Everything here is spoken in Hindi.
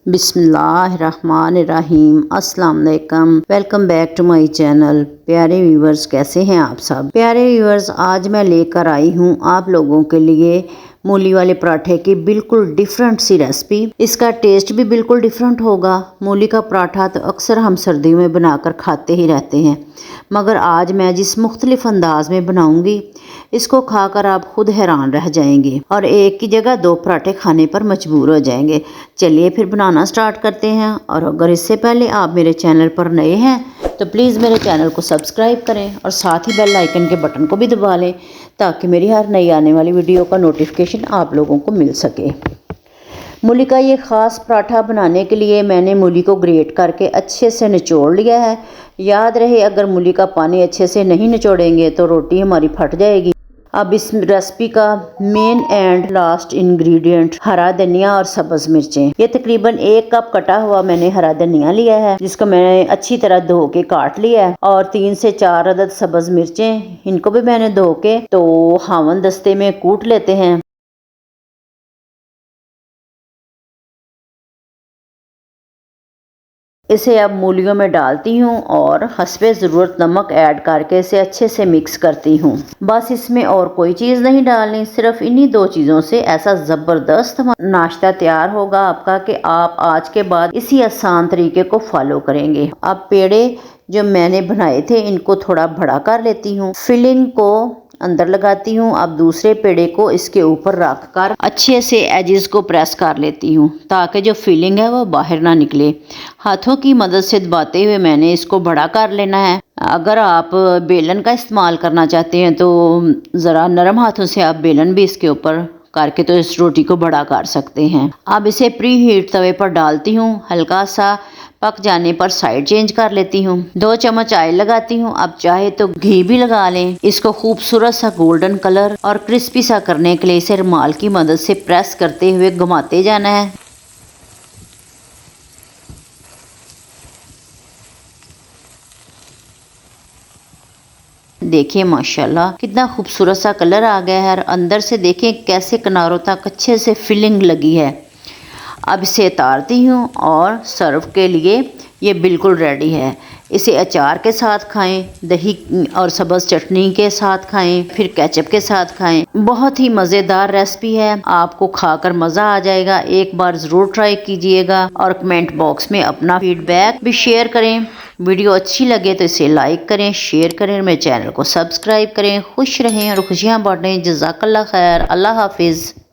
बिस्मिल्लाहिर्रहमानिर्रहीम अस्सलाम वालेकुम। Welcome back to my channel. प्यारे व्यूवर्स, कैसे हैं आप सब? प्यारे व्यूवर्स, आज मैं लेकर आई हूँ आप लोगों के लिए मूली वाले पराठे की बिल्कुल डिफरेंट सी रेसिपी। इसका टेस्ट भी बिल्कुल डिफरेंट होगा। मूली का पराठा तो अक्सर हम सर्दियों में बनाकर खाते ही रहते हैं, मगर आज मैं जिस मुख्तलिफ अंदाज में बनाऊंगी, इसको खाकर आप खुद हैरान रह जाएंगे और एक की जगह दो पराठे खाने पर मजबूर हो जाएंगे। चलिए फिर बनाना स्टार्ट करते हैं। और अगर इससे पहले आप मेरे चैनल पर नए हैं तो प्लीज़ मेरे चैनल को सब्सक्राइब करें और साथ ही बेल आइकन के बटन को भी दबा लें, ताकि मेरी हर नई आने वाली वीडियो का नोटिफिकेशन आप लोगों को मिल सके। मूली का ये ख़ास पराठा बनाने के लिए मैंने मूली को ग्रेट करके अच्छे से निचोड़ लिया है। याद रहे, अगर मूली का पानी अच्छे से नहीं निचोड़ेंगे तो रोटी हमारी फट जाएगी। अब इस रेसिपी का मेन एंड लास्ट इंग्रेडिएंट हरा धनिया और सब्ज़ मिर्चें। ये तकरीबन 1 कप कटा हुआ मैंने हरा धनिया लिया है, जिसको मैंने अच्छी तरह धो के काट लिया है। और 3 से 4 अदद सब्ज़ मिर्चें, इनको भी मैंने धो के तो हावन दस्ते में कूट लेते हैं। इसे अब मूलियों में डालती हूँ और हस्बे ज़रूरत नमक ऐड करके इसे अच्छे से मिक्स करती हूँ। बस इसमें और कोई चीज़ नहीं डालनी, सिर्फ इन्हीं 2 चीज़ों से ऐसा ज़बरदस्त नाश्ता तैयार होगा आपका कि आप आज के बाद इसी आसान तरीके को फॉलो करेंगे। अब पेड़े जो मैंने बनाए थे इनको थोड़ा बड़ा कर लेती हूँ, फिलिंग को अंदर लगाती हूँ। अब दूसरे पेड़े को इसके ऊपर रख कर अच्छे से एजेस को प्रेस कर लेती हूँ, ताकि जो फिलिंग है वो बाहर ना निकले। हाथों की मदद से दबाते हुए मैंने इसको बड़ा कर लेना है। अगर आप बेलन का इस्तेमाल करना चाहते हैं तो ज़रा नरम हाथों से आप बेलन भी इसके ऊपर करके तो इस रोटी को बड़ा कर सकते हैं। अब इसे प्री हीट तवे पर डालती हूँ, हल्का सा पक जाने पर साइड चेंज कर लेती हूँ। 2 चम्मच ऑयल लगाती हूँ, अब चाहे तो घी भी लगा लें। इसको खूबसूरत सा गोल्डन कलर और क्रिस्पी सा करने के लिए इसे रुमाल की मदद से प्रेस करते हुए घुमाते जाना है। देखिए माशाल्लाह कितना खूबसूरत सा कलर आ गया है और अंदर से देखें कैसे किनारों तक अच्छे से फिलिंग लगी है। अब इसे उतारती हूँ और सर्व के लिए ये बिल्कुल रेडी है। इसे अचार के साथ खाएं, दही और सब्ज़ चटनी के साथ खाएं, फिर केचप के साथ खाएं। बहुत ही मज़ेदार रेसिपी है, आपको खाकर मज़ा आ जाएगा। एक बार ज़रूर ट्राई कीजिएगा और कमेंट बॉक्स में अपना फीडबैक भी शेयर करें। वीडियो अच्छी लगे तो इसे लाइक करें, शेयर करें, मेरे चैनल को सब्सक्राइब करें। खुश रहें और खुशियाँ बांटें। जज़ाकल्लाह खैर। अल्लाह हाफिज़।